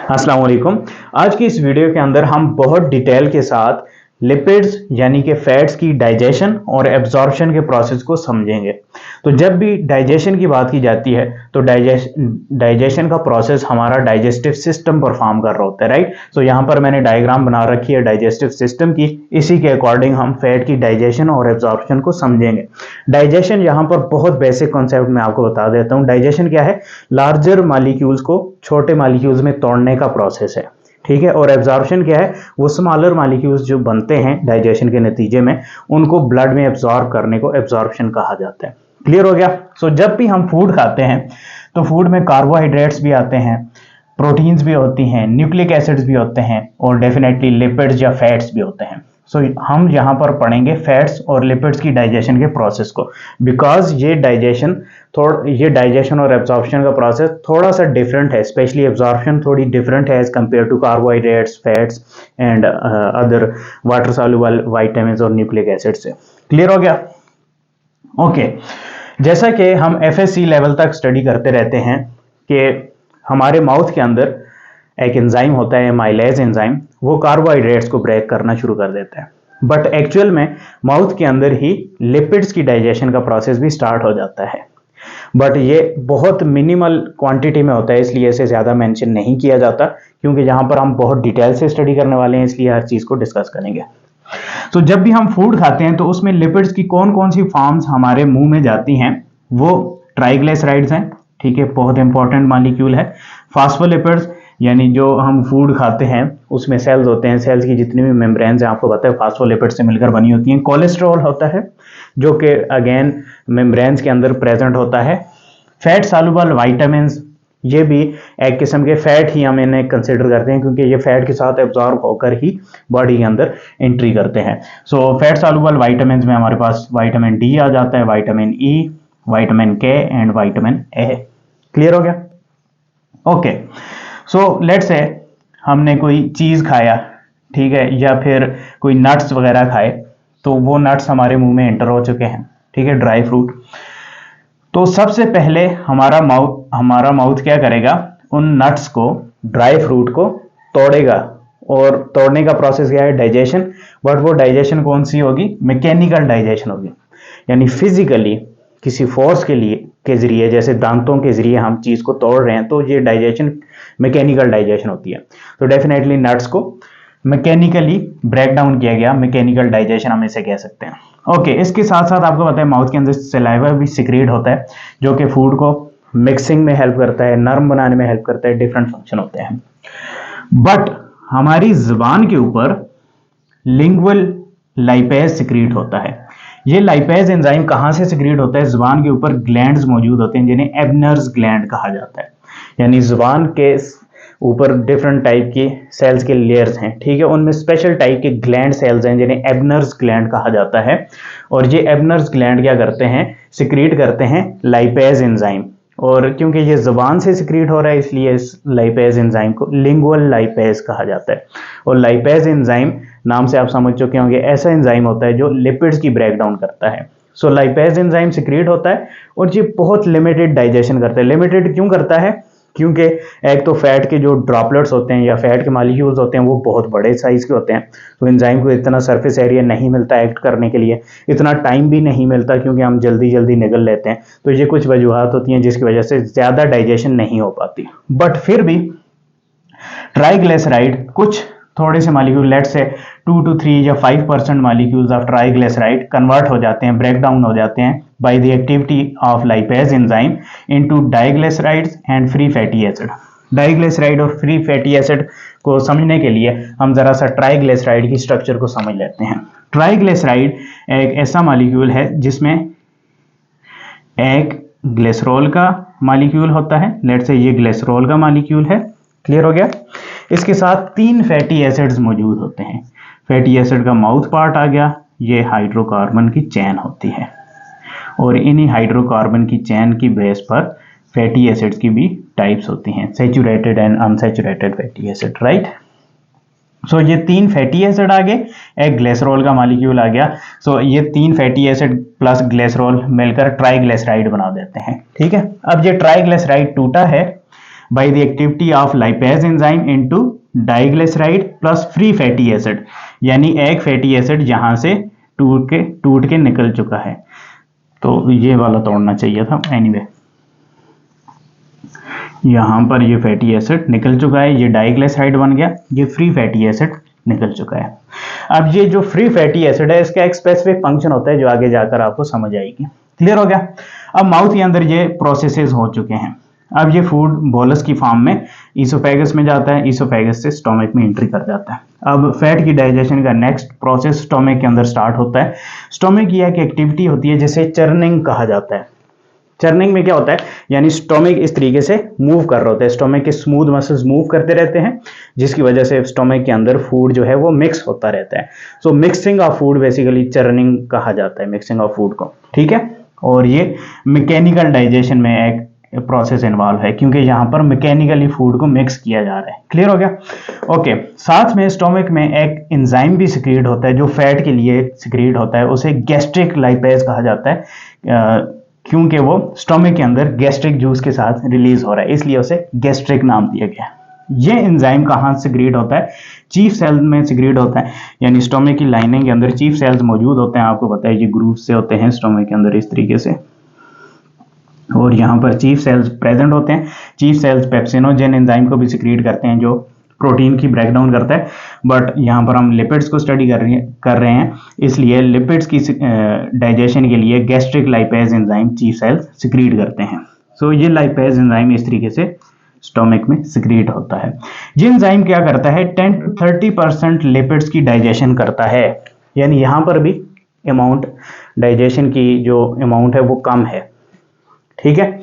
अस्सलाम वालेकुम। आज की इस वीडियो के अंदर हम बहुत डिटेल के साथ लिपिड्स यानी कि फैट्स की डाइजेशन और एब्जॉर्प्शन के प्रोसेस को समझेंगे। तो जब भी डाइजेशन की बात की जाती है तो डाइजेशन का प्रोसेस हमारा डाइजेस्टिव सिस्टम परफॉर्म कर रहा होता है, राइट। तो यहाँ पर मैंने डायग्राम बना रखी है डाइजेस्टिव सिस्टम की, इसी के अकॉर्डिंग हम फैट की डाइजेशन और एब्जॉर्प्शन को समझेंगे। डाइजेशन यहाँ पर बहुत बेसिक कॉन्सेप्ट में आपको बता देता हूँ। डाइजेशन क्या है? लार्जर मॉलिक्यूल्स को छोटे मॉलिक्यूल्स में तोड़ने का प्रोसेस है, ठीक है। और एब्जॉर्प्शन क्या है? वो स्मॉलर मॉलिक्यूल्स जो बनते हैं डाइजेशन के नतीजे में, उनको ब्लड में एब्जॉर्ब करने को एब्जॉर्प्शन कहा जाता है। क्लियर हो गया? सो जब भी हम फूड खाते हैं तो फूड में कार्बोहाइड्रेट्स भी आते हैं, प्रोटीन्स भी होती हैं, न्यूक्लिक एसिड्स भी होते हैं और डेफिनेटली लिपिड्स या फैट्स भी होते हैं। सो हम यहाँ पर पढ़ेंगे फैट्स और लिपिड्स की डाइजेशन के प्रोसेस को, बिकॉज ये डाइजेशन और एब्जॉर्प्शन का प्रोसेस थोड़ा सा डिफरेंट है, स्पेशली एब्जॉर्प्शन थोड़ी डिफरेंट है as compare to carbohydrates, fats and other water soluble vitamins और न्यूक्लिक एसिड से। क्लियर हो गया? ओके। जैसा कि हम एफएससी लेवल तक स्टडी करते रहते हैं कि हमारे माउथ के अंदर एक एंजाइम होता है एमाइलेज एंजाइम, वो कार्बोहाइड्रेट्स को ब्रेक करना शुरू कर देता है। बट एक्चुअल में माउथ के अंदर ही लिपिड्स की डाइजेशन का प्रोसेस भी स्टार्ट हो जाता है, बट ये बहुत मिनिमल क्वांटिटी में होता है, इसलिए इसे ज़्यादा मेंशन नहीं किया जाता, क्योंकि यहाँ पर हम बहुत डिटेल से स्टडी करने वाले हैं, इसलिए हर चीज़ को डिस्कस करेंगे। तो जब भी हम फूड खाते हैं तो उसमें लिपिड्स की कौन कौन सी फॉर्म्स हमारे मुंह में जाती हैं? वो ट्राइग्लिसराइड्स हैं, ठीक है, बहुत इंपॉर्टेंट मॉलिक्यूल है। फास्फोलिपिड्स यानी जो हम फूड खाते हैं उसमें सेल्स होते हैं, सेल्स की जितनी भी मेम्ब्रेन्स हैं आपको पता है फास्फोलिपिड से मिलकर बनी होती हैं। कोलेस्ट्रॉल होता है जो कि अगेन मेम्ब्रेन्स के अंदर प्रेजेंट होता है। फैट सॉल्युबल विटामिन्स, ये भी एक किस्म के फैट ही हम इन्हें कंसिडर करते हैं, क्योंकि ये फैट के साथ एब्जॉर्ब होकर ही बॉडी के अंदर एंट्री करते हैं। सो फैट सॉल्युबल विटामिन्स में हमारे पास विटामिन डी आ जाता है, विटामिन ई, विटामिन के एंड विटामिन ए। क्लियर हो गया? ओके। सो लेट्स से हमने कोई चीज़ खाया, ठीक है, या फिर कोई नट्स वगैरह खाए, तो वो नट्स हमारे मुंह में एंटर हो चुके हैं, ठीक है, ड्राई फ्रूट। तो सबसे पहले हमारा माउथ क्या करेगा? उन नट्स को, ड्राई फ्रूट को तोड़ेगा, और तोड़ने का प्रोसेस क्या है? डाइजेशन। बट वो डाइजेशन कौन सी होगी? मैकेनिकल डाइजेशन होगी, यानी फिजिकली किसी फोर्स के जरिए, जैसे दांतों के जरिए हम चीज को तोड़ रहे हैं, तो ये डाइजेशन मैकेनिकल डाइजेशन होती है। तो डेफिनेटली नट्स को मैकेनिकली ब्रेक डाउन किया गया, मैकेनिकल डाइजेशन हम इसे कह सकते हैं। ओके। इसके साथ साथ आपको पता है माउथ के अंदर सलाइवा भी सिक्रीट होता है, जो कि फूड को मिक्सिंग में हेल्प करता है, नरम बनाने में हेल्प करता है, डिफरेंट फंक्शन होते हैं। बट हमारी जुबान के ऊपर लिंगुअल लाइपेज सिक्रीट होता है। ये लाइपेज एंजाइम कहाँ से सिक्रीट होता है? जुबान के ऊपर ग्लैंड्स मौजूद होते हैं जिन्हें एबनर्स ग्लैंड कहा जाता है, यानी जुबान के ऊपर डिफरेंट टाइप की सेल्स के लेयर्स हैं, ठीक है, उनमें स्पेशल टाइप के ग्लैंड सेल्स हैं जिन्हें एबनर्स ग्लैंड कहा जाता है। और ये एबनर्स ग्लैंड क्या करते हैं? सिक्रीट करते हैं लाइपेज एंजाइम। और क्योंकि ये जुबान से सिक्रीट हो रहा है, इसलिए इस लाइपेज एंजाइम को लिंगुअल लाइपेज कहा जाता है। और लाइपेज एंजाइम नाम से आप समझ चुके होंगे, ऐसा एंजाइम होता है जो लिपिड्स की ब्रेक डाउन करता है। सो लाइपेज एंजाइम सिक्रीट होता है और ये बहुत लिमिटेड डाइजेशन करता है। लिमिटेड क्यों करता है? क्योंकि एक तो फैट के जो ड्रॉपलेट्स होते हैं या फैट के मॉलिक्यूल्स होते हैं वो बहुत बड़े साइज के होते हैं, तो एंजाइम को इतना सरफेस एरिया नहीं मिलता एक्ट करने के लिए, इतना टाइम भी नहीं मिलता क्योंकि हम जल्दी जल्दी निगल लेते हैं। तो ये कुछ वजूहत होती हैं जिसकी वजह से ज़्यादा डाइजेशन नहीं हो पाती। बट फिर भी ट्राइग्लिसराइड, कुछ थोड़े से मॉलिक्यूल, लेट्स से 2 to 3 या 5% मॉलिक्यूल्स ऑफ ट्राइग्लिसराइड कन्वर्ट हो जाते हैं, ब्रेक डाउन हो जाते हैं by the activity of lipase enzyme into diglycerides and free fatty acid. Diglyceride और फ्री फैटी एसिड को समझने के लिए हम जरा सा ट्राइग्लिसराइड की स्ट्रक्चर को समझ लेते हैं। ट्राइग्लिसराइड एक ऐसा मॉलिक्यूल है जिसमें एक ग्लिसरॉल का मॉलिक्यूल होता है, लेट्स से ये ग्लिसरॉल का मॉलिक्यूल है। क्लियर हो गया? इसके साथ 3 फैटी एसिड्स मौजूद होते हैं। फैटी एसिड का माउथ पार्ट आ गया, ये हाइड्रोकार्बन की चेन होती है, और इन्हीं हाइड्रोकार्बन की चेन की बेस पर फैटी एसिड्स की भी टाइप्स होती हैं, saturated and unsaturated fatty acid, right. So ये 3 फैटी एसिड आ गए, एक ग्लिसरॉल का मॉलिक्यूल आ गया। सो ये 3 फैटी एसिड प्लस ग्लिसरॉल मिलकर ट्राइग्लिसराइड बना देते हैं, ठीक है। अब ये ट्राइग्लिसराइड टूटा है, by the activity of lipase enzyme into diglyceride plus free fatty acid, यानी एक फैटी एसिड जहां से टूट के निकल चुका है। तो ये वाला तोड़ना चाहिए था, एनीवे यहां पर ये फैटी एसिड निकल चुका है, ये डाइग्लिसराइड बन गया, ये फ्री फैटी एसिड निकल चुका है। अब ये जो फ्री फैटी एसिड है इसका एक स्पेसिफिक फंक्शन होता है जो आगे जाकर आपको समझ आएगी। क्लियर हो गया? अब माउथ के अंदर ये प्रोसेसेस हो चुके हैं। अब ये फूड बोलस की फॉर्म में ईसोफेगस में जाता है, ईसोफेगस से स्टोमक में एंट्री कर जाता है। अब फैट की डाइजेशन का नेक्स्ट प्रोसेस स्टोमक के अंदर स्टार्ट होता है। स्टोमक की एक एक्टिविटी होती है जिसे चर्निंग कहा जाता है। चर्निंग में क्या होता है, यानी स्टोमक इस तरीके से मूव कर रहे होते हैं, स्टोमक के स्मूथ मसल्स मूव करते रहते हैं, जिसकी वजह से स्टोमक के अंदर फूड जो है वो मिक्स होता रहता है। So mixing of food basically churning कहा जाता है, मिक्सिंग ऑफ फूड को। ठीक है, और ये मैकेनिकल डाइजेशन में एक प्रोसेस इन्वॉल्व है, क्योंकि यहाँ पर मैकेनिकली फूड को मिक्स किया जा रहा है। क्लियर हो गया? ओके, साथ में स्टोमक में एक एंजाइम भी सिक्रीट होता है जो फैट के लिए सिक्रीट होता है, उसे गैस्ट्रिक लाइपेज कहा जाता है, क्योंकि वो स्टोमक के अंदर गैस्ट्रिक जूस के साथ रिलीज हो रहा है, इसलिए उसे गैस्ट्रिक नाम दिया गया। ये एंजाइम कहाँ सिक्रीट होता है? चीफ सेल में सिक्रीट होता है, यानी स्टोमक की लाइनिंग के अंदर चीफ सेल्स मौजूद होते हैं। आपको पता है ये ग्रूव से होते हैं स्टोमक के अंदर इस तरीके से, और यहाँ पर चीफ सेल्स प्रेजेंट होते हैं। चीफ सेल्स पेप्सिनोजेन एंजाइम को भी सिक्रीट करते हैं जो प्रोटीन की ब्रेकडाउन करता है, बट यहाँ पर हम लिपिड्स को स्टडी कर रहे हैं, इसलिए लिपिड्स की डाइजेशन के लिए gastric lipase enzyme chief cells secrete करते हैं। सो ये लाइपेज एंजाइम इस तरीके से स्टोमक में सिक्रीट होता है। ये एंजाइम क्या करता है? 10 to 30% लिपिड्स की डाइजेशन करता है, यानी यहाँ पर भी अमाउंट डाइजेशन की जो अमाउंट है वो कम है। ठीक है,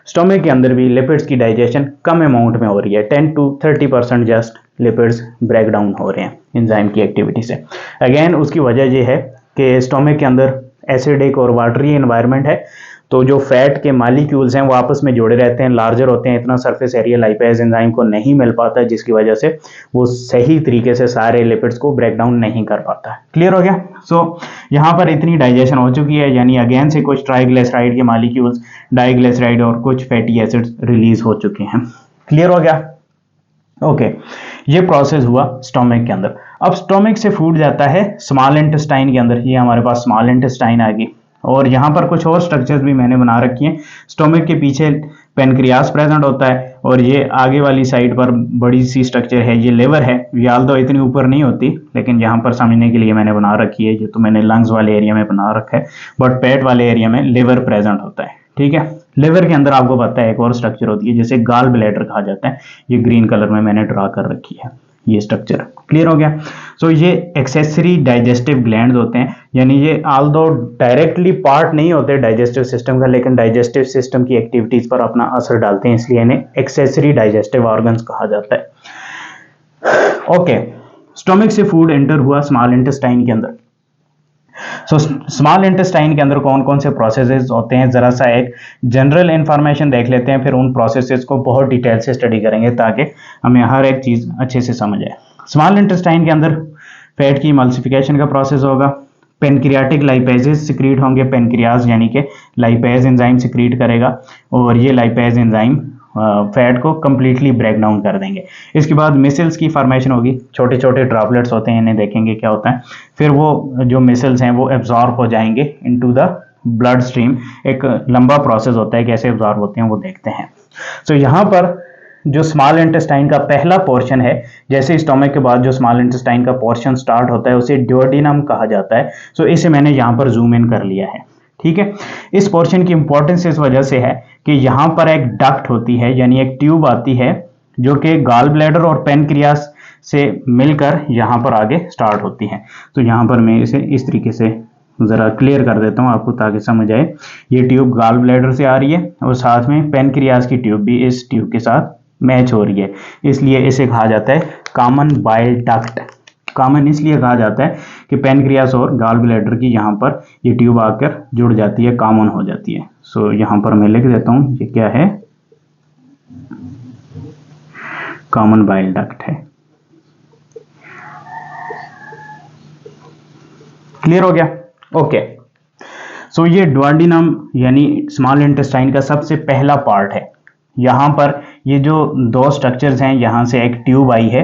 स्टोमक के अंदर भी लिपिड्स की डाइजेशन कम अमाउंट में हो रही है, 10 to 30% just lipids break down हो रहे हैं एंजाइम की एक्टिविटी से। अगेन उसकी वजह यह है कि स्टोमक के अंदर एसिडिक और वाटरी एनवायरनमेंट है, तो जो फैट के मालिक्यूल्स हैं वो आपस में जुड़े रहते हैं, लार्जर होते हैं, इतना सरफेस एरिया लाइपेज एंजाइम को नहीं मिल पाता, जिसकी वजह से वो सही तरीके से सारे लिपिड्स को ब्रेक डाउन नहीं कर पाता। क्लियर हो गया? सो यहाँ पर इतनी डाइजेशन हो चुकी है, यानी अगेन से कुछ ट्राइग्लिसराइड के मालिक्यूल्स, डाइग्लिसराइड और कुछ फैटी एसिड्स रिलीज हो चुके हैं। क्लियर हो गया? ओके, ये प्रोसेस हुआ स्टोमक के अंदर। अब स्टोमक से फूड जाता है स्मॉल इंटेस्टाइन के अंदर। ये हमारे पास स्मॉल इंटेस्टाइन आ गई, और यहाँ पर कुछ और स्ट्रक्चर्स भी मैंने बना रखी हैं। स्टोमक के पीछे पेनक्रियास प्रेजेंट होता है, और ये आगे वाली साइड पर बड़ी सी स्ट्रक्चर है, ये लिवर है। तो इतनी ऊपर नहीं होती, लेकिन यहाँ पर समझने के लिए मैंने बना रखी है। ये तो मैंने लंग्स वाले एरिया में बना रखा है, बट पेट वाले एरिया में लिवर प्रेजेंट होता है। ठीक है, लिवर के अंदर आपको पता है एक और स्ट्रक्चर होती है जिसे गॉल ब्लैडर कहा जाता है। ये ग्रीन कलर में मैंने ड्रा कर रखी है ये स्ट्रक्चर। क्लियर हो गया? सो ये एक्सेसरी डाइजेस्टिव ग्लैंड्स होते हैं, यानी ये ऑल्दो डायरेक्टली पार्ट नहीं होते डाइजेस्टिव सिस्टम का, लेकिन डाइजेस्टिव सिस्टम की एक्टिविटीज पर अपना असर डालते हैं, इसलिए इन्हें एक्सेसरी डाइजेस्टिव ऑर्गन्स कहा जाता है। ओके, स्टोमक से फूड एंटर हुआ स्मॉल इंटेस्टाइन के अंदर। सो स्मॉल इंटेस्टाइन के अंदर कौन कौन से प्रोसेसेस होते हैं, जरा सा एक जनरल इंफॉर्मेशन देख लेते हैं, फिर उन प्रोसेसेस को बहुत डिटेल से स्टडी करेंगे ताकि हमें हर एक चीज अच्छे से समझ आए। स्मॉल इंटेस्टाइन के अंदर फैट की इमल्सिफिकेशन का प्रोसेस होगा, पेनक्रियाटिक लाइपेजेस सिक्रीट होंगे, पेनक्रियाज यानी कि लाइपेज एंजाइम सिक्रीट करेगा, और ये लाइपेज एंजाइम फैट को कंप्लीटली ब्रेक डाउन कर देंगे। इसके बाद मिसल्स की फॉर्मेशन होगी, छोटे छोटे ड्रॉपलेट्स होते हैं, इन्हें देखेंगे क्या होता है। फिर वो जो मिसल्स हैं वो एब्जॉर्ब हो जाएंगे इनटू द ब्लड स्ट्रीम। एक लंबा प्रोसेस होता है, कैसे एब्जॉर्ब होते हैं वो देखते हैं। सो यहाँ पर जो स्मॉल इंटेस्टाइन का पहला पोर्शन है, जैसे स्टोमक के बाद जो स्मॉल इंटेस्टाइन का पोर्शन स्टार्ट होता है उसे ड्यूओडेनम कहा जाता है। सो इसे मैंने यहाँ पर जूम इन कर लिया है। ठीक है, इस पोर्शन की इंपॉर्टेंस इस वजह से है कि यहाँ पर एक डक्ट होती है, यानी एक ट्यूब आती है जो कि गॉल ब्लैडर और पेनक्रियास से मिलकर यहाँ पर आगे स्टार्ट होती है। तो यहाँ पर मैं इसे इस तरीके से जरा क्लियर कर देता हूँ आपको ताकि समझ आए। ये ट्यूब गॉल ब्लैडर से आ रही है और साथ में पेनक्रियास की ट्यूब भी इस ट्यूब के साथ मैच हो रही है, इसलिए इसे कहा जाता है कॉमन बाइल डक्ट। कॉमन इसलिए कहा जाता है कि पेनक्रियास और गॉल ब्लैडर की यहाँ पर ये ट्यूब आकर जुड़ जाती है, कॉमन हो जाती है। सो यहाँ पर मैं लिख देता हूँ ये क्या है, कॉमन बाइल डक्ट है। क्लियर हो गया? ओके, सो ये डुओडेनम यानी स्मॉल इंटेस्टाइन का सबसे पहला पार्ट है। यहाँ पर ये जो दो स्ट्रक्चर्स हैं, यहाँ से एक ट्यूब आई है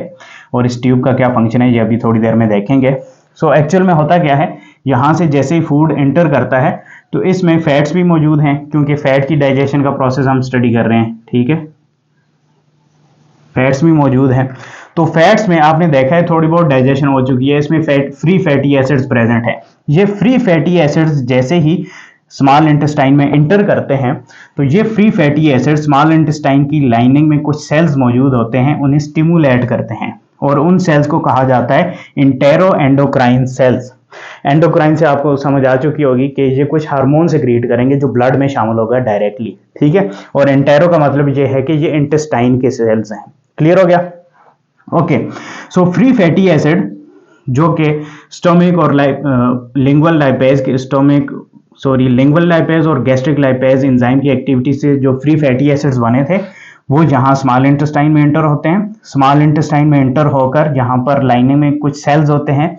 और इस ट्यूब का क्या फंक्शन है ये अभी थोड़ी देर में देखेंगे। सो एक्चुअल में होता क्या है, यहाँ से जैसे ही फूड एंटर करता है तो इसमें फैट्स भी मौजूद हैं, क्योंकि फैट की डाइजेशन का प्रोसेस हम स्टडी कर रहे हैं, ठीक है, फैट्स भी मौजूद हैं। तो फैट्स में आपने देखा है थोड़ी बहुत डाइजेशन हो चुकी है, इसमें फ्री फैटी एसिड्स प्रेजेंट है। ये फ्री फैटी एसिड्स जैसे ही स्मॉल इंटेस्टाइन में इंटर करते हैं तो ये free fatty acid small intestine की लाइनिंग में कुछ सेल्स मौजूद होते हैं, उन्हें स्टिमुलेट करते हैं और उन सेल्स को कहा जाता है इंटेरो एंडोक्राइन सेल्स। एंडोक्राइन से आपको समझ आ चुकी होगी कि ये कुछ हार्मोन सेक्रीट करेंगे जो ब्लड में शामिल होगा डायरेक्टली, ठीक है। और एंटेरो का मतलब ये है कि ये इंटेस्टाइन के सेल्स हैं। क्लियर हो गया? Okay, so free fatty acid जो कि स्टोमिक और लिंगुअल लाइपेज और गैस्ट्रिक लाइपेज एंजाइम की एक्टिविटी से जो फ्री फैटी एसिड्स बने थे वो यहाँ स्मॉल इंटेस्टाइन में एंटर होते हैं। स्मॉल इंटेस्टाइन में एंटर होकर यहाँ पर लाइनिंग में कुछ सेल्स होते हैं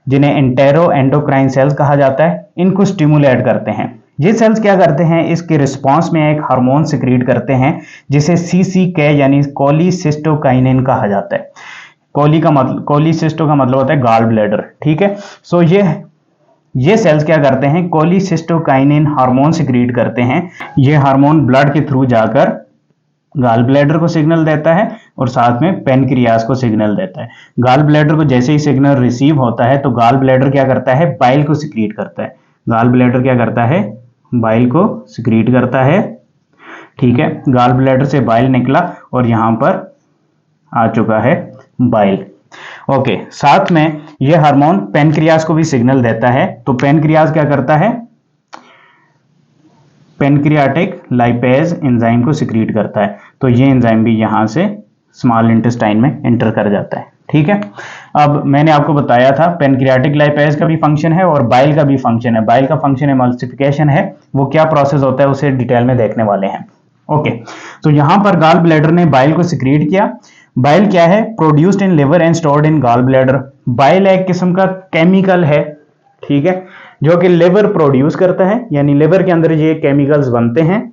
जिन्हें एंटेरो एंडोक्राइन सेल्स कहा जाता है, इनको स्टिमुलेट करते हैं। ये सेल्स क्या करते हैं, इसके रिस्पांस में एक हार्मोन सिक्रीट करते हैं जिसे CCK यानी कोलिसिस्टोकाइनिन कहा जाता है। कोलिसिस्टो का मतलब होता है गॉल ब्लैडर, ठीक है। सो ये सेल्स क्या करते हैं, कोलिसिस्टोकाइनिन हार्मोन सिक्रीट करते हैं। ये हार्मोन ब्लड के थ्रू जाकर गॉल ब्लैडर को सिग्नल देता है और साथ में पेनक्रियास को सिग्नल देता है। गॉल ब्लैडर को जैसे ही सिग्नल रिसीव होता है तो गॉल ब्लैडर क्या करता है, बाइल को सिक्रीट करता है। गॉल ब्लैडर क्या करता है, बाइल को सिक्रीट करता है, ठीक है। गॉल ब्लैडर से बाइल निकला और यहां पर आ चुका है बाइल। ओके, साथ में यह हार्मोन पेनक्रियास को भी सिग्नल देता है। तो पेनक्रियास क्या करता है, पेनक्रियाटिक लाइपेज एंजाइम को सिक्रीट करता है। तो ये एंजाइम भी यहां से स्मॉल इंटेस्टाइन में एंटर कर जाता है, ठीक है। अब मैंने आपको बताया था पेनक्रियाटिक लाइपेज का भी फंक्शन है और बाइल का भी फंक्शन है। बाइल का फंक्शन एमल्सिफिकेशन है, वो क्या प्रोसेस होता है उसे डिटेल में देखने वाले हैं। ओके, तो यहां पर गॉल ब्लैडर ने बाइल को सिक्रीट किया। बाइल क्या है, produced in liver and stored in gall bladder. Bile एक किस्म का केमिकल है, ठीक है, जो कि लिवर प्रोड्यूस करता है, यानी लिवर के अंदर ये केमिकल्स बनते हैं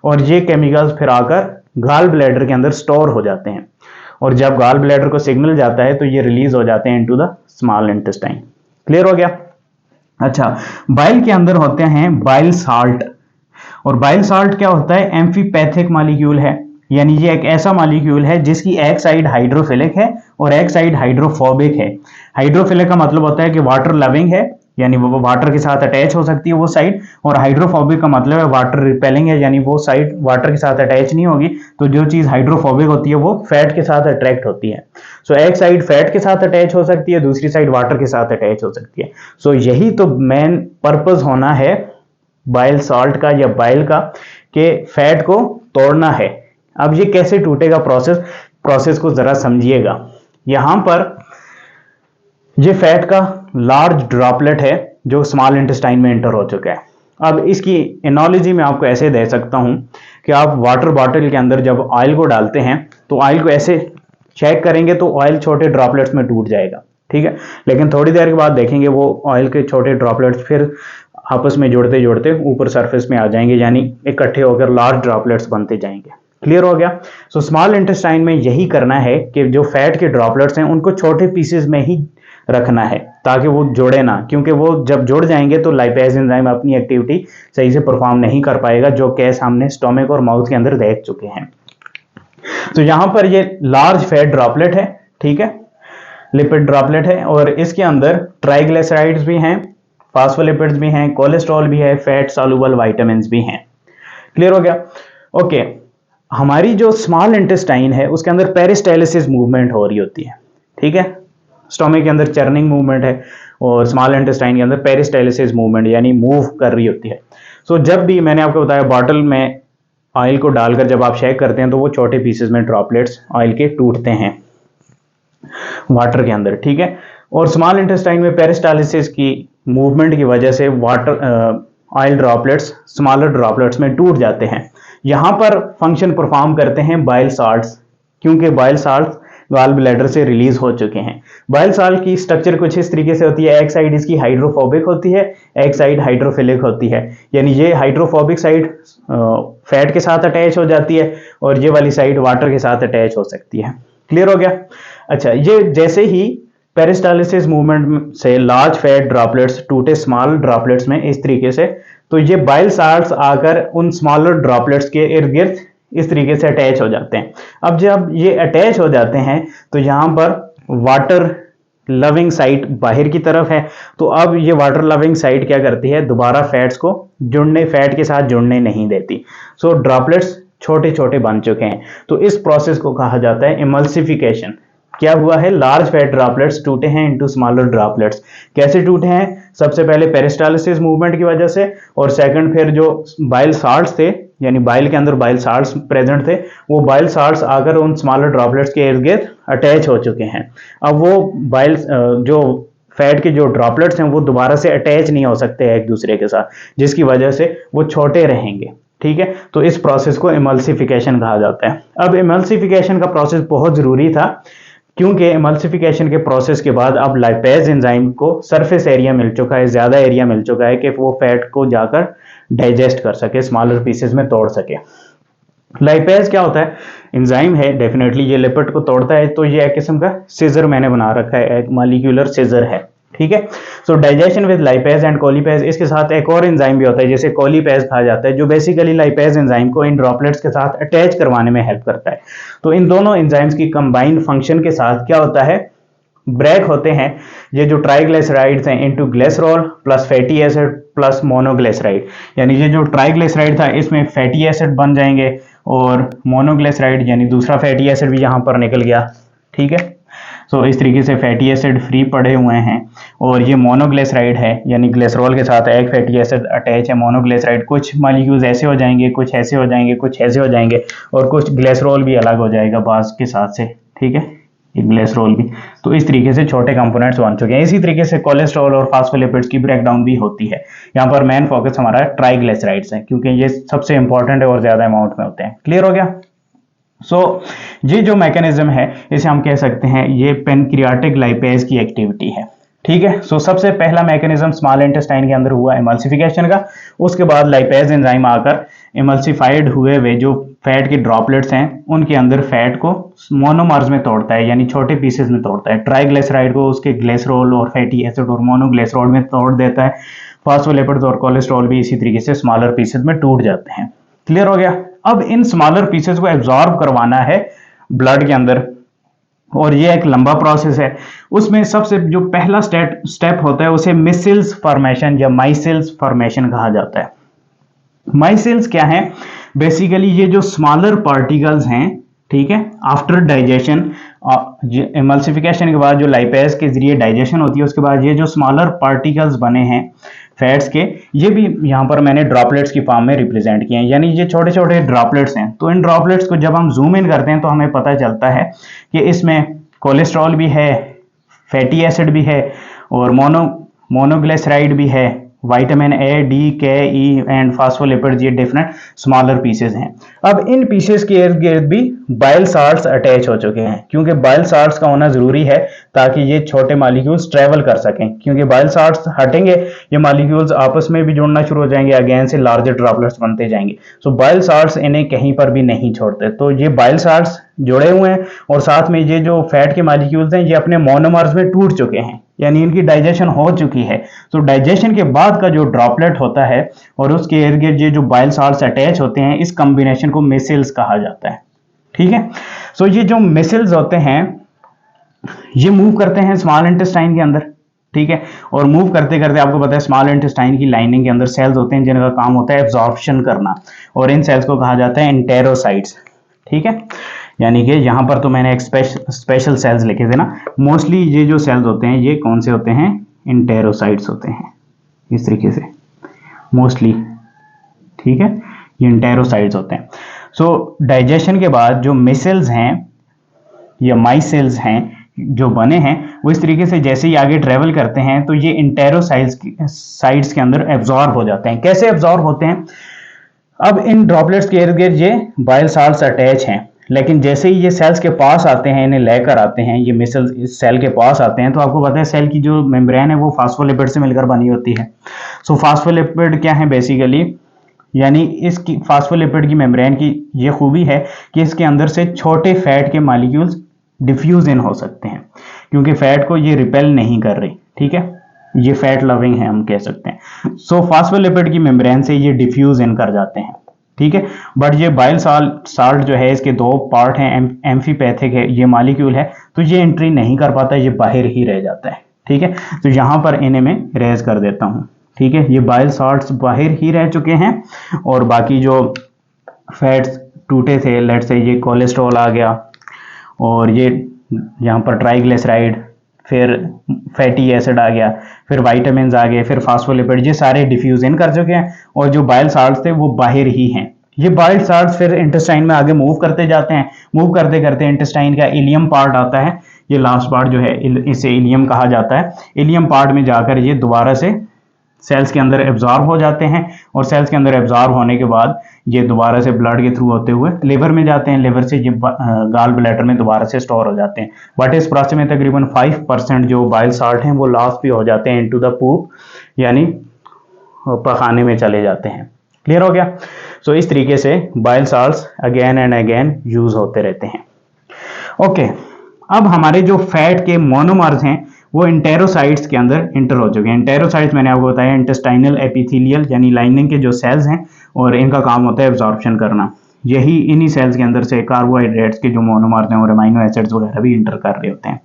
और ये केमिकल्स फिर आकर गॉल ब्लैडर के अंदर स्टोर हो जाते हैं और जब गॉल ब्लैडर को सिग्नल जाता है तो ये रिलीज हो जाते हैं into the small intestine. Clear हो गया? अच्छा, बाइल के अंदर होते हैं बाइल साल्ट, और बाइल साल्ट क्या होता है, एम्फीपैथिक मॉलिक्यूल है, यानी ये एक ऐसा मॉलिक्यूल है जिसकी एक साइड हाइड्रोफिलिक है और एक साइड हाइड्रोफोबिक है। हाइड्रोफिलिक का मतलब होता है कि वाटर लविंग है, यानी वो वाटर के साथ अटैच हो सकती है वो साइड, और हाइड्रोफोबिक का मतलब है वाटर रिपेलिंग है, यानी वो साइड वाटर के साथ अटैच नहीं होगी। तो जो चीज हाइड्रोफोबिक होती है वो फैट के साथ अट्रैक्ट होती है। सो एक साइड फैट के साथ अटैच हो सकती है, दूसरी साइड वाटर के साथ अटैच हो सकती है। सो यही तो मेन पर्पस होना है बाइल सॉल्ट का या बाइल का, कि फैट को तोड़ना है। अब ये कैसे टूटेगा प्रोसेस को जरा समझिएगा। यहां पर ये फैट का लार्ज ड्रॉपलेट है जो स्मॉल इंटेस्टाइन में एंटर हो चुका है। अब इसकी एनालॉजी मैं आपको ऐसे दे सकता हूं कि आप वाटर बॉटल के अंदर जब ऑयल को डालते हैं तो ऑयल को ऐसे चेक करेंगे तो ऑयल छोटे ड्रॉपलेट्स में टूट जाएगा, ठीक है, लेकिन थोड़ी देर के बाद देखेंगे वो ऑयल के छोटे ड्रॉपलेट्स फिर आपस में जुड़ते जुड़ते ऊपर सरफेस में आ जाएंगे, यानी इकट्ठे होकर लार्ज ड्रॉपलेट्स बनते जाएंगे। क्लियर हो गया? सो स्मॉल इंटेस्टाइन में यही करना है कि जो फैट के ड्रॉपलेट्स हैं उनको छोटे पीसेस में ही रखना है ताकि वो जुड़े ना, क्योंकि वो जब जुड़ जाएंगे तो लाइपेज एंजाइम अपनी एक्टिविटी सही से परफॉर्म नहीं कर पाएगा, जो केस हमने स्टोमक और माउथ के अंदर देख चुके हैं। तो यहां पर ये लार्ज फैट ड्रॉपलेट है, ठीक है, लिपिड ड्रॉपलेट है, और इसके अंदर ट्राइग्लिसराइड्स भी हैं, फॉस्फोलिपिड्स भी हैं, कोलेस्ट्रॉल भी है, फैट सॉल्युबल विटामिन्स भी हैं। क्लियर हो गया? ओके, हमारी जो स्मॉल इंटेस्टाइन है उसके अंदर पेरिस्टालिसिस मूवमेंट हो रही होती है, ठीक है। स्टोमक के अंदर चर्निंग मूवमेंट है और स्मॉल इंटेस्टाइन के अंदर पेरिस्टालिसिस मूवमेंट, यानी मूव कर रही होती है। सो जब भी मैंने आपको बताया बॉटल में ऑयल को डालकर जब आप शेक करते हैं तो वो छोटे पीसेस में ड्रॉपलेट्स ऑयल के टूटते हैं वाटर के अंदर, ठीक है। और स्मॉल इंटेस्टाइन में पेरिस्टालिसिस की मूवमेंट की वजह से water oil droplets smaller droplets में टूट जाते हैं। यहां पर फंक्शन परफॉर्म करते हैं बाइल साल्ट्स, क्योंकि बाइल साल्ट्स गॉल ब्लैडर से रिलीज हो चुके हैं। बाइल साल्ट की स्ट्रक्चर कुछ इस तरीके से होती है, एक साइड इसकी हाइड्रोफोबिक होती है, एक साइड हाइड्रोफिलिक होती है। यानी ये हाइड्रोफोबिक साइड फैट के साथ अटैच हो जाती है और ये वाली साइड वाटर के साथ अटैच हो सकती है। क्लियर हो गया? अच्छा, ये जैसे ही पेरिस्टालिसिस मूवमेंट से लार्ज फैट ड्रॉपलेट्स टूटे स्मॉल ड्रॉपलेट्स में इस तरीके से, तो ये बाइल साल्ट्स आकर उन स्मॉलर ड्रॉपलेट्स के इर्द गिर्द इस तरीके से अटैच हो जाते हैं। अब जब ये अटैच हो जाते हैं तो यहाँ पर वाटर लविंग साइट बाहर की तरफ है, तो अब ये वाटर लविंग साइट क्या करती है, दोबारा फैट्स को फैट के साथ जुड़ने नहीं देती। सो ड्रॉपलेट्स छोटे छोटे बन चुके हैं। तो इस प्रोसेस को कहा जाता है इमल्सिफिकेशन। क्या हुआ है, लार्ज फैट ड्रॉपलेट्स टूटे हैं इनटू स्मॉलर ड्रॉपलेट्स। कैसे टूटे हैं? सबसे पहले पेरिस्टालिसिस मूवमेंट की वजह से, और सेकंड फिर जो बाइल साल्ट्स थे, यानी बाइल के अंदर बाइल साल्ट्स प्रेजेंट थे, वो बाइल साल्ट्स आकर उन स्मॉलर ड्रॉपलेट्स के इर्द गिर्द अटैच हो चुके हैं। अब वो बाइल जो फैट के जो ड्रॉपलेट्स हैं वो दोबारा से अटैच नहीं हो सकते एक दूसरे के साथ, जिसकी वजह से वो छोटे रहेंगे। ठीक है, तो इस प्रोसेस को इमल्सिफिकेशन कहा जाता है। अब इमल्सिफिकेशन का प्रोसेस बहुत जरूरी था, क्योंकि इमल्सिफिकेशन के प्रोसेस के बाद अब लाइपेज एंजाइम को सरफेस एरिया मिल चुका है, ज्यादा एरिया मिल चुका है कि वो फैट को जाकर डाइजेस्ट कर सके, स्मॉलर पीसेस में तोड़ सके। लाइपेज क्या होता है? एंजाइम है, डेफिनेटली ये लिपिड को तोड़ता है। तो ये एक किस्म का सीजर मैंने बना रखा है, एक मॉलिक्यूलर सीजर है। ठीक है, so digestion with lipase and colipase. इसके साथ एक और एंजाइम भी होता है जिसे कोलीपेज कहा जाता है, जो बेसिकली लाइपेज एंजाइम को इन ड्रॉपलेट्स के साथ अटैच करवाने में हेल्प करता है। तो इन दोनों एंजाइम्स की कंबाइंड फंक्शन के साथ क्या होता है, ब्रेक होते हैं ये जो ट्राइग्लिसराइड्स हैं into glycerol plus fatty acid plus monoglyceride. यानी ये जो ट्राइग्लिसराइड था इसमें फैटी एसिड बन जाएंगे और मोनोग्लिसराइड यानी दूसरा फैटी एसिड भी यहाँ पर निकल गया। ठीक है, सो इस तरीके से फैटी एसिड फ्री पड़े हुए हैं और ये मोनोग्लिसराइड है, यानी ग्लिसरॉल के साथ एक फैटी एसिड अटैच है मोनोग्लिसराइड। कुछ मॉलिक्यूल्स ऐसे हो जाएंगे, कुछ ऐसे हो जाएंगे, कुछ ऐसे हो जाएंगे, और कुछ ग्लिसरॉल भी अलग हो जाएगा बाज के साथ से। ठीक है, ये ग्लिसरॉल भी। तो इस तरीके से छोटे कंपोनेंट्स बन चुके हैं। इसी तरीके से कोलेस्ट्रॉल और फास्फोलिपिड्स की ब्रेकडाउन भी होती है। यहाँ पर मेन फोकस हमारा ट्राइग्लिसराइड्स है, क्योंकि ये सबसे इंपॉर्टेंट है और ज्यादा अमाउंट में होते हैं। क्लियर हो गया? ये जो मैकेनिज्म है इसे हम कह सकते हैं ये पेनक्रियाटिक लाइपेज की एक्टिविटी है। ठीक है, सबसे पहला मैकेनिज्म स्मॉल इंटेस्टाइन के अंदर हुआ इमल्सिफिकेशन का। उसके बाद लाइपेज एंजाइम आकर इमल्सिफाइड हुए वे जो फैट के ड्रॉपलेट्स हैं उनके अंदर फैट को मोनोमर्स में तोड़ता है, यानी छोटे पीसेस में तोड़ता है। ट्राइग्लिसराइड को उसके ग्लिसरॉल और फैटी एसिड और मोनोग्लिसरॉल में तोड़ देता है। फास्फोलिपिड्स और कोलेस्ट्रॉल भी इसी तरीके से स्मॉलर पीसेस में टूट जाते हैं। क्लियर हो गया? अब इन स्मॉलर पीसेस को एब्जॉर्ब करवाना है ब्लड के अंदर, और ये एक लंबा प्रोसेस है। उसमें सबसे जो पहला स्टेप होता है उसे मिसिल्स फॉर्मेशन या माइसिल्स फॉर्मेशन कहा जाता है। माइसिल्स क्या है? बेसिकली ये जो स्मॉलर पार्टिकल्स हैं, ठीक है, आफ्टर डाइजेशन, इमल्सिफिकेशन के बाद जो लाइपेज के जरिए डाइजेशन होती है, उसके बाद ये जो स्मॉलर पार्टिकल्स बने हैं फैट्स के, ये भी यहाँ पर मैंने ड्रॉपलेट्स की फॉर्म में रिप्रेजेंट किए हैं, यानी ये छोटे छोटे ड्रॉपलेट्स हैं। तो इन ड्रॉपलेट्स को जब हम जूम इन करते हैं तो हमें पता चलता है कि इसमें कोलेस्ट्रॉल भी है, फैटी एसिड भी है और मोनोग्लिसराइड भी है, विटामिन ए, डी, के, ई एंड फास्फोलिपिड्स, ये डिफरेंट स्मॉलर पीसेस हैं। अब इन पीसेस के इर्द गिर्द भी बाइल साल्ट्स अटैच हो चुके हैं, क्योंकि बाइल साल्ट्स का होना जरूरी है ताकि ये छोटे मॉलिक्यूल्स ट्रेवल कर सकें। क्योंकि बाइल साल्ट्स हटेंगे ये मॉलिक्यूल्स आपस में भी जुड़ना शुरू हो जाएंगे, अगेन से लार्जर ड्रॉपलेट्स बनते जाएंगे। सो बाइल साल्ट्स इन्हें कहीं पर भी नहीं छोड़ते। तो ये बाइल साल्ट्स जुड़े हुए हैं और साथ में ये जो फैट के मॉलिक्यूल्स हैं ये अपने मोनोमर्स में टूट चुके हैं, यानी इनकी डाइजेशन हो चुकी है। तो डाइजेशन के बाद का जो ड्रॉपलेट होता है और उसके इर्द गिर्द ये जो बाइल साल्ट्स अटैच होते हैं, इस कॉम्बिनेशन को मिसिल्स कहा जाता है। ठीक है, सो ये जो मिसिल्स होते हैं ये मूव करते हैं स्मॉल इंटेस्टाइन के अंदर। ठीक है, और मूव करते करते आपको पता है स्मॉल इंटेस्टाइन की लाइनिंग के अंदर सेल्स होते हैं जिनका काम होता है एब्जॉर्प्शन करना, और इन सेल्स को कहा जाता है एंटेरोसाइट्स। ठीक है, यानी कि यहाँ पर तो मैंने एक स्पेशल सेल्स लिखे थे ना, मोस्टली ये जो सेल्स होते हैं ये कौन से होते हैं? एंटेरोसाइट्स होते हैं, इस तरीके से मोस्टली। ठीक है, ये एंटेरोसाइट्स होते हैं। सो डाइजेशन के बाद जो मिसिल्स हैं या माइसेल्स हैं जो बने हैं वो इस तरीके से जैसे ही आगे ट्रेवल करते हैं तो ये इंटेरोसाइट्स के अंदर एब्जॉर्ब हो जाते हैं। कैसे एब्जॉर्ब होते हैं? अब इन ड्रॉपलेट्स के इर्द गिर्द ये बाइल साल्ट्स अटैच हैं, लेकिन जैसे ही ये सेल्स के पास आते हैं, इन्हें लेकर आते हैं, ये मिसल इस सेल के पास आते हैं, तो आपको पता है सेल की जो मेम्ब्रेन है वो फास्फोलिपिड से मिलकर बनी होती है। सो फास्फोलिपिड क्या है बेसिकली, यानी इसकी फास्फोलिपिड की मेम्ब्रेन की ये खूबी है कि इसके अंदर से छोटे फैट के मॉलिक्यूल्स डिफ्यूज इन हो सकते हैं, क्योंकि फैट को ये रिपेल नहीं कर रही, ठीक है, ये फैट लविंग है हम कह सकते हैं। सो फास्फोलिपिड की मेम्ब्रेन से ये डिफ्यूज इन कर जाते हैं, ठीक है। बट ये बाइल साल्ट जो है, इसके दो पार्ट हैं, एम्फीपैथिक है, ये मॉलिक्यूल है, तो ये एंट्री नहीं कर पाता, ये बाहर ही रह जाता है, ठीक है। तो यहां पर इन्हें मैं रेज कर देता हूं, ठीक है। ये बाइल साल्ट्स बाहर ही रह चुके हैं और बाकी जो फैट्स टूटे थे, लेट्स से ये कोलेस्ट्रॉल आ गया और ये यहाँ पर ट्राइग्लिसराइड, फिर फैटी एसिड आ गया, फिर वाइटामिन आ गए, फिर फास्फोलिपिड, ये सारे डिफ्यूज इन कर चुके हैं और जो बाइल साल्ट्स थे वो बाहर ही हैं। ये बाइल साल्ट्स फिर इंटेस्टाइन में आगे मूव करते जाते हैं, मूव करते करते इंटेस्टाइन का इलियम पार्ट आता है, ये लास्ट पार्ट जो है इसे इलियम कहा जाता है। इलियम पार्ट में जाकर ये दोबारा से सेल्स के अंदर एब्जॉर्ब हो जाते हैं और सेल्स के अंदर एब्जॉर्ब होने के बाद ये दोबारा से ब्लड के थ्रू होते हुए लिवर में जाते हैं, लिवर से ये गाल ब्लैडर में दोबारा से स्टोर हो जाते हैं। बट इस प्रोसेस में तकरीबन 5% जो बाइल साल्ट हैं वो लॉस भी हो जाते हैं इनटू द पूप, यानी पखाने में चले जाते हैं। क्लियर हो गया? सो इस तरीके से bile salts again and again use होते रहते हैं। ओके, अब हमारे जो फैट के मोनोमर्स हैं वो इंटेरोसाइट्स के अंदर इंटर हो चुके हैं। इंटेरोसाइट्स मैंने आपको बताया इंटेस्टाइनल एपिथेलियल यानी लाइनिंग के जो सेल्स हैं और इनका काम होता है एब्जॉर्प्शन करना। यही इन्हीं सेल्स के अंदर से कार्बोहाइड्रेट्स के जो मोनोमर्स हैं और अमीनो एसिड्स वगैरह भी इंटर कर रहे होते हैं।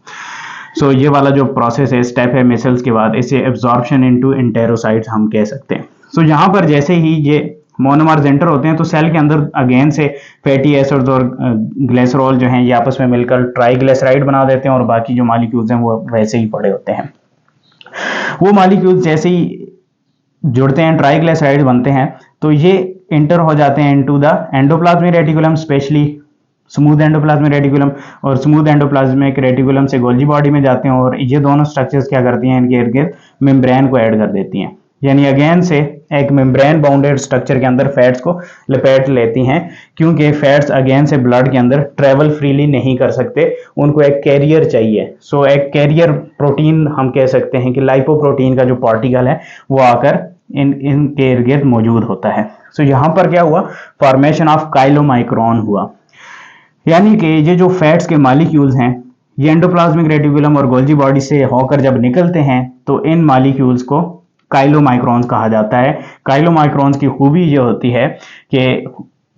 सो ये वाला जो प्रोसेस है, स्टेप है मिसल्स के बाद, इसे एब्जॉर्प्शन इनटू इंटेरोसाइट्स हम कह सकते हैं। सो यहाँ पर जैसे ही ये मोनोमर्स एंटर होते हैं तो सेल के अंदर अगेन से फैटी एसिड्स और ग्लिसरॉल जो हैं ये आपस में मिलकर ट्राइग्लिसराइड बना देते हैं और बाकी जो मॉलिक्यूल्स हैं वो वैसे ही पड़े होते हैं। वो मॉलिक्यूल्स जैसे ही जुड़ते हैं, ट्राइग्लिसराइड बनते हैं, तो ये इंटर हो जाते हैं into the endoplasmic reticulum, specially smooth endoplasmic reticulum, और स्मूथ एंडोप्लाज्मिक रेटिकुलम से गोल्जी बॉडी में जाते हैं और ये दोनों स्ट्रक्चर्स क्या करती हैं, इनके इर्द गिर्द मेम्ब्रेन को ऐड कर देती हैं, यानी अगेन से एक मेम्ब्रेन बाउंडेड स्ट्रक्चर के अंदर फैट्स को लपेट लेती हैं, क्योंकि फैट्स अगेन से ब्लड के अंदर ट्रेवल फ्रीली नहीं कर सकते, उनको एक कैरियर चाहिए। सो एक कैरियर प्रोटीन हम कह सकते हैं कि लाइपोप्रोटीन का जो पार्टिकल है वो आकर इनके इर्द गिर्द मौजूद होता है। सो यहाँ पर क्या हुआ, फॉर्मेशन ऑफ काइलोमाइक्रोन हुआ, यानी कि ये जो फैट्स के मॉलिक्यूल्स हैं ये एंडोप्लाज्मिक रेटिकुलम और गोल्जी बॉडी से होकर जब निकलते हैं तो इन मॉलिक्यूल्स को काइलोमाइक्रोन्स कहा जाता है। काइलोमाइक्रोन्स की खूबी ये होती है कि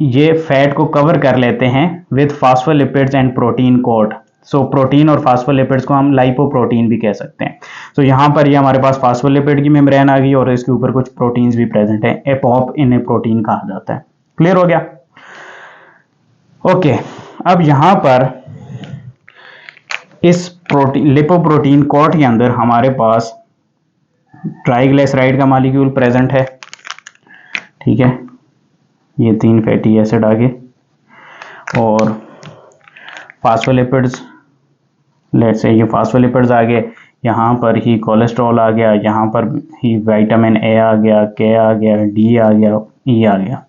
ये फैट को कवर कर लेते हैं with phospholipids and protein coat. So protein और फास्फोलिपिड्स को हम लाइपोप्रोटीन भी कह सकते हैं। तो यहाँ पर ये हमारे पास फास्फोलिपिड की मेम्ब्रेन आ गई और इसके ऊपर कुछ प्रोटीन्स भी प्रेजेंट है, एपोप इन्हें प्रोटीन कहा जाता है। क्लियर हो गया? ओके, अब यहाँ पर इस प्रोटीन लिपोप्रोटीन कोट के अंदर हमारे पास ट्राइग्लिसराइड का मॉलिक्यूल प्रेजेंट है, ठीक है, ये 3 फैटी एसिड आ गए और फास्फोलिपिड्स, लेट्स से ये फास्फोलिपिड्स आ गए, यहाँ पर ही कोलेस्ट्रॉल आ गया, यहाँ पर ही विटामिन ए आ गया, के आ गया, डी आ गया, ई आ गया,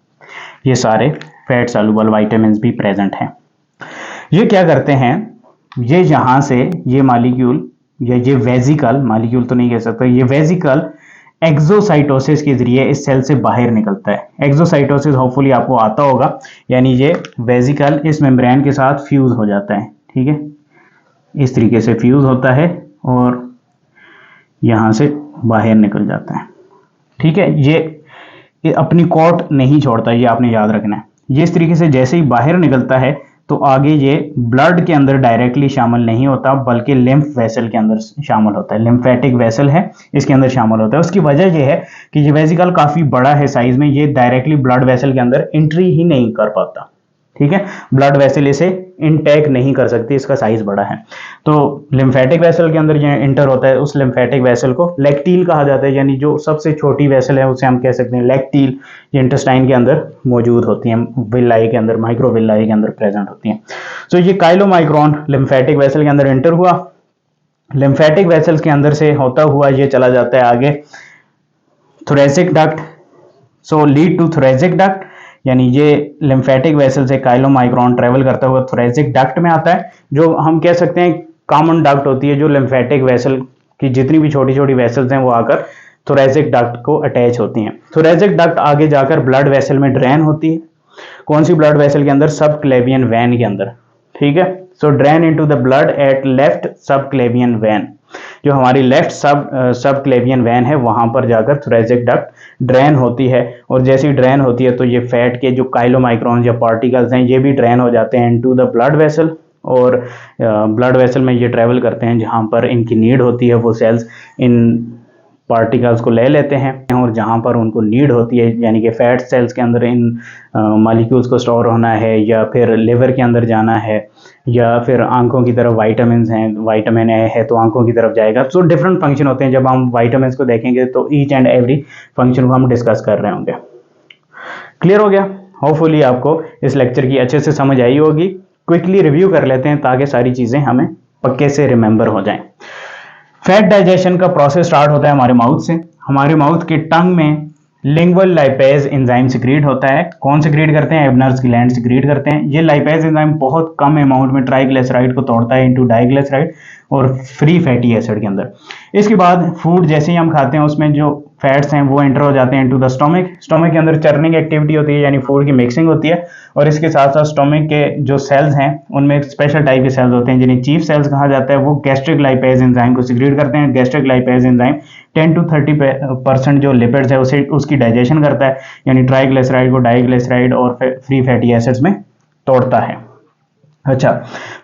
ये सारे फैट सॉल्युबल विटामिन्स भी प्रेजेंट हैं। ये क्या करते हैं, ये यहाँ से ये मॉलिक्यूल या ये वेजिकल, मॉलिक्यूल तो नहीं कह सकते, ये वेजिकल एक्सोसाइटोसिस के जरिए इस सेल से बाहर निकलता है। एक्सोसाइटोसिस होपफुली आपको आता होगा, यानी ये वेजिकल इस मेम्ब्रेन के साथ फ्यूज हो जाता है, ठीक है, इस तरीके से फ्यूज होता है और यहाँ से बाहर निकल जाता है, ठीक है। ये अपनी कोट नहीं छोड़ता, ये आपने याद रखना है। ये इस तरीके से जैसे ही बाहर निकलता है तो आगे ये ब्लड के अंदर डायरेक्टली शामिल नहीं होता, बल्कि लिम्फ वेसल के अंदर शामिल होता है। लिम्फेटिक वेसल है, इसके अंदर शामिल होता है। उसकी वजह यह है कि ये वेसिकल काफी बड़ा है साइज में, ये डायरेक्टली ब्लड वेसल के अंदर एंट्री ही नहीं कर पाता, ठीक है, ब्लड वेसल इसे इनटेक नहीं कर सकती, इसका साइज बड़ा है। तो लिम्फेटिक वेसल के अंदर ये इंटर होता है, उस लिम्फेटिक वेसल को लैक्टील कहा जाता है, यानी जो सबसे छोटी वेसल है उसे हम कह सकते हैं लैक्टील। ये इंटेस्टाइन के अंदर मौजूद होती हैं, विलाई के अंदर, माइक्रोविलाई के अंदर प्रेजेंट होती हैं। तो ये काइलोमाइक्रोन लिम्फेटिक वेसल के अंदर इंटर हुआ, लिम्फेटिक वेसल्स के अंदर से होता हुआ ये चला जाता है आगे thoracic duct, so lead to thoracic duct, यानी ये लिम्फेटिक वेसल से काइलोमाइक्रोन ट्रेवल करता हुआ थोरेसिक डक्ट में आता है, जो हम कह सकते हैं कॉमन डक्ट होती है, जो लिम्फेटिक वेसल की जितनी भी छोटी छोटी वेसल्स हैं वो आकर थोरेसिक डक्ट को अटैच होती हैं। थोरेसिक डक्ट आगे जाकर ब्लड वेसल में ड्रेन होती है। कौन सी ब्लड वेसल के अंदर? सब क्लेवियन वैन के अंदर, ठीक है। So drain into the blood at left subclavian van, जो हमारी लेफ्ट सब क्लेवियन वैन है वहां पर जाकर थोरेसिक डक्ट ड्रेन होती है। और जैसे ही ड्रेन होती है तो ये फैट के जो काइलोमाइक्रोन या पार्टिकल्स हैं ये भी ड्रेन हो जाते हैं इनटू द ब्लड वेसल, और ब्लड वेसल में ये ट्रेवल करते हैं जहां पर इनकी नीड होती है, वो सेल्स इन पार्टिकल्स को ले लेते हैं, और जहां पर उनको नीड होती है यानी कि फैट सेल्स के अंदर इन मॉलिक्यूल्स को स्टोर होना है, या फिर लिवर के अंदर जाना है, या फिर आंखों की तरफ वाइटामिन हैं, वाइटामिन ए है तो आंखों की तरफ जाएगा। तो डिफरेंट फंक्शन होते हैं। जब हम वाइटामिन को देखेंगे तो ईच एंड एवरी फंक्शन को हम डिस्कस कर रहे होंगे। क्लियर हो गया? होपफुली आपको इस लेक्चर की अच्छे से समझ आई होगी। क्विकली रिव्यू कर लेते हैं ताकि सारी चीजें हमें पक्के से रिमेंबर हो जाएं। फैट डाइजेशन का प्रोसेस स्टार्ट होता है हमारे माउथ से। हमारे माउथ के टंग में लिंगुअल लाइपेज एंजाइम सिक्रीट होता है। कौन सिक्रीट करते हैं? एबनर्स ग्लैंड सिक्रीट करते हैं। ये लाइपेज एंजाइम बहुत कम अमाउंट में ट्राइग्लिसराइड को तोड़ता है इनटू डाइग्लिसराइड और फ्री फैटी एसिड के अंदर। इसके बाद फूड जैसे ही हम खाते हैं उसमें जो फैट्स हैं वो एंटर हो जाते हैं इनटू द स्टोमक। स्टोमक के अंदर चर्निंग एक्टिविटी होती है यानी फूड की मिक्सिंग होती है, और इसके साथ साथ स्टोमक के जो सेल्स हैं उनमें एक स्पेशल टाइप के सेल्स होते हैं जिन्हें चीफ सेल्स कहा जाता है। वो गैस्ट्रिक लाइपेज एंजाइम को सिक्रीट करते हैं। गैस्ट्रिक लाइपेज एंजाइम 10 to 30% जो लिपिड्स है उसे उसकी डाइजेशन करता है, यानी ट्राइग्लिसराइड को डाइग्लिसराइड और फ्री फैटी एसिड्स में तोड़ता है। अच्छा,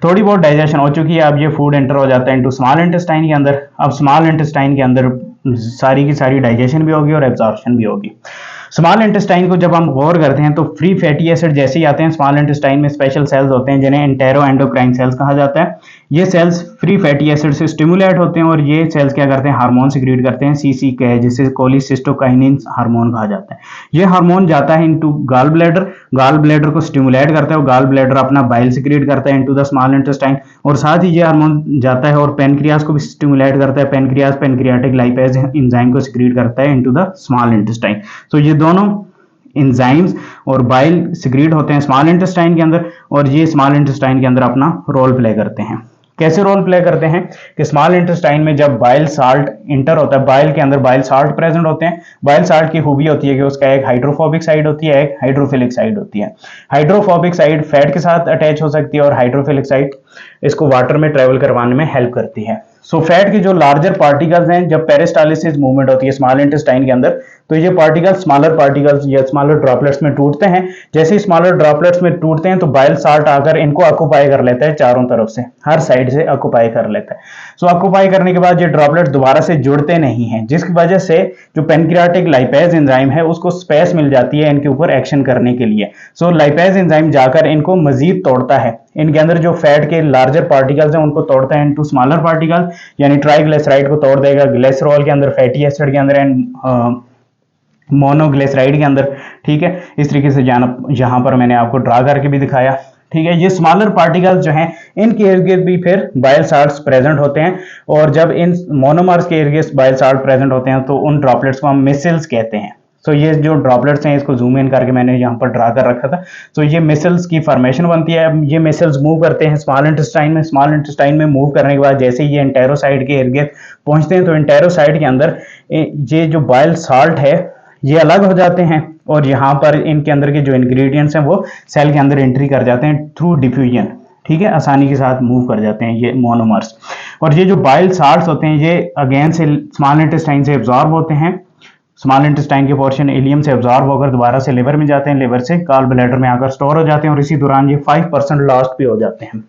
थोड़ी बहुत डाइजेशन हो चुकी है, अब ये फूड एंटर हो जाता है इनटू स्मॉल इंटेस्टाइन के अंदर। अब स्मॉल इंटेस्टाइन के अंदर सारी की सारी डाइजेशन भी होगी और एब्जॉर्प्शन भी होगी। स्मॉल इंटेस्टाइन को जब हम गौर करते हैं तो फ्री फैटी एसिड जैसे ही आते हैं स्मॉल इंटेस्टाइन में स्पेशल सेल्स होते हैं जिन्हें एंटेरो एंडोक्राइन सेल्स कहा जाता है। ये सेल्स फ्री फैटी एसिड से स्टिमुलेट होते हैं और ये सेल्स क्या करते हैं? हार्मोन सिक्रीट करते हैं, सीसीके, जिसे कोलिसिस्टोकाइनिन हार्मोन कहा जाता है। ये हार्मोन जाता है into gall bladder, gall bladder को स्टिमुलेट करता है और गॉल ब्लैडर अपना बाइल सिक्रीट करता है इनटू द स्मॉल इंटेस्टाइन, और साथ ही ये हार्मोन जाता है और पेनक्रियास को भी स्टिमुलेट करता है। पेनक्रियास पेनक्रियाटिक लाइपेज एंजाइम को सिक्रीट करता है इनटू द स्मॉल इंटेस्टाइन। तो ये दोनों एंजाइम्स और बाइल सिक्रीट होते हैं स्मॉल इंटेस्टाइन के अंदर, और ये स्मॉल इंटेस्टाइन के अंदर अपना रोल प्ले करते हैं। कैसे रोल प्ले करते हैं कि स्मॉल इंटेस्टाइन में जब बाइल साल्ट इंटर होता है, बाइल के अंदर बाइल साल्ट प्रेजेंट होते हैं। बाइल साल्ट की खूबी होती है कि उसका एक हाइड्रोफोबिक साइड होती है, एक हाइड्रोफिलिक साइड होती है। हाइड्रोफोबिक साइड फैट के साथ अटैच हो सकती है और हाइड्रोफिलिक साइड इसको वाटर में ट्रेवल करवाने में हेल्प करती है। सो फैट के जो लार्जर पार्टिकल्स हैं, जब पेरिस्टालिसिस मूवमेंट होती है स्मॉल इंटेस्टाइन के अंदर, तो ये पार्टिकल्स स्मॉलर पार्टिकल्स या स्मॉलर ड्रॉपलेट्स में टूटते हैं। जैसे ही स्मॉलर ड्रॉपलेट्स में टूटते हैं तो बाइल साल्ट आकर इनको ऑक्यूपाई कर लेता है, चारों तरफ से हर साइड से ऑक्यूपाई कर लेता है। सो ऑक्यूपाई करने के बाद ये ड्रॉपलेट दोबारा से जुड़ते नहीं हैं, जिसकी वजह से जो पेनक्रियाटिक लाइपेज एंजाइम है उसको स्पेस मिल जाती है इनके ऊपर एक्शन करने के लिए। सो लाइपेज एंजाइम जाकर इनको मजीद तोड़ता है, इनके अंदर जो फैट के लार्जर पार्टिकल्स हैं उनको तोड़ता है इनटू स्मॉलर पार्टिकल, यानी ट्राइग्लिसराइड को तोड़ देगा ग्लिसरॉल के अंदर, फैटी एसिड के अंदर एंड मोनोग्लिसराइड के अंदर। ठीक है, इस तरीके से जहां पर मैंने आपको ड्रा करके भी दिखाया। ठीक है, ये स्मॉलर पार्टिकल्स जो हैं इनके इर्द गिर्द भी फिर बाइल साल्ट्स प्रेजेंट होते हैं, और जब इन मोनोमर्स के इर्द गिर्द बाइल साल्ट प्रेजेंट होते हैं तो उन ड्रॉपलेट्स को हम मिसल्स कहते हैं। तो ये जो ड्रॉपलेट्स हैं इसको जूम इन करके मैंने यहाँ पर ड्रा कर रखा था। तो ये मिसल्स की फॉर्मेशन बनती है। अब ये मिसल्स मूव करते हैं स्मॉल इंटेस्टाइन में। स्मॉल इंटेस्टाइन में मूव करने के बाद जैसे ये एंटेरोसाइड के इर्द गिर्द पहुंचते हैं तो एंटेरोसाइड के अंदर ये जो बाइल साल्ट है ये अलग हो जाते हैं, और यहाँ पर इनके अंदर के जो इंग्रेडिएंट्स हैं वो सेल के अंदर एंट्री कर जाते हैं थ्रू डिफ्यूजन। ठीक है, आसानी के साथ मूव कर जाते हैं ये मोनोमर्स। और ये जो बाइल साल्ट्स होते हैं ये अगेन से स्मॉल इंटेस्टाइन से एब्जॉर्ब होते हैं। स्मॉल इंटेस्टाइन के पोर्शन इलियम से एब्जॉर्ब होकर दोबारा से लिवर में जाते हैं, लिवर से गॉल ब्लैडर में आकर स्टोर हो जाते हैं, और इसी दौरान ये 5% लॉस्ट भी हो जाते हैं,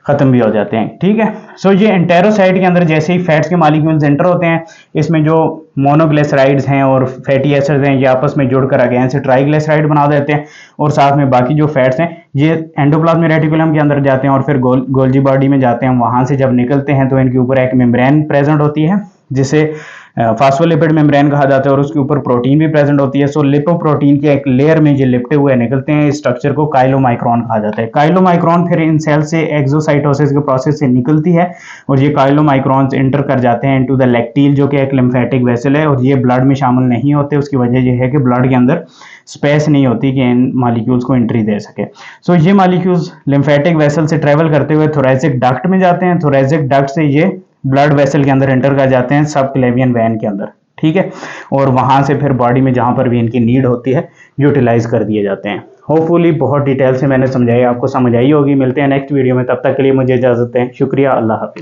खत्म भी हो जाते हैं। ठीक है, सो ये एंटेरोसाइड के अंदर जैसे ही फैट्स के मॉलिक्यूल्स एंटर होते हैं, इसमें जो मोनोग्लिसराइड्स हैं और फैटी एसिड्स हैं ये आपस में जुड़कर अगेन से ट्राइग्लिसराइड बना देते हैं, और साथ में बाकी जो फैट्स हैं ये एंडोप्लाज्मिक रेटिकुलम के अंदर जाते हैं और फिर गोल्जी बॉडी में जाते हैं। वहां से जब निकलते हैं तो इनके ऊपर एक मेम्ब्रेन प्रेजेंट होती है जिसे फास्फोलिपिड मेम्ब्रेन कहा जाता है, और उसके ऊपर प्रोटीन भी प्रेजेंट होती है। सो लिपोप्रोटीन के एक लेयर में ये लिपटे हुए निकलते हैं। इस स्ट्रक्चर को काइलोमाइक्रोन कहा जाता है। काइलोमाइक्रोन फिर इन सेल से एक्सोसाइटोसिस के प्रोसेस से निकलती है, और ये काइलोमाइक्रोन्स इंटर कर जाते हैं इनटू द लैक्टील जो कि एक लिम्फेटिक वेसल है, और ये ब्लड में शामिल नहीं होते। उसकी वजह यह है कि ब्लड के अंदर स्पेस नहीं होती कि इन मालिक्यूल्स को एंट्री दे सके। सो ये मालिक्यूल्स लिम्फेटिक वेसल से ट्रेवल करते हुए थोरेसिक डक्ट में जाते हैं, थोरेसिक डक्ट से ये ब्लड वेसल के अंदर एंटर कर जाते हैं सब क्लेवियन वैन के अंदर, ठीक है, और वहां से फिर बॉडी में जहां पर भी इनकी नीड होती है यूटिलाइज कर दिए जाते हैं। होपफुली बहुत डिटेल से मैंने समझाई, आपको समझ आई होगी। मिलते हैं नेक्स्ट वीडियो में, तब तक के लिए मुझे इजाजत दें। शुक्रिया, अल्लाह हाफिज।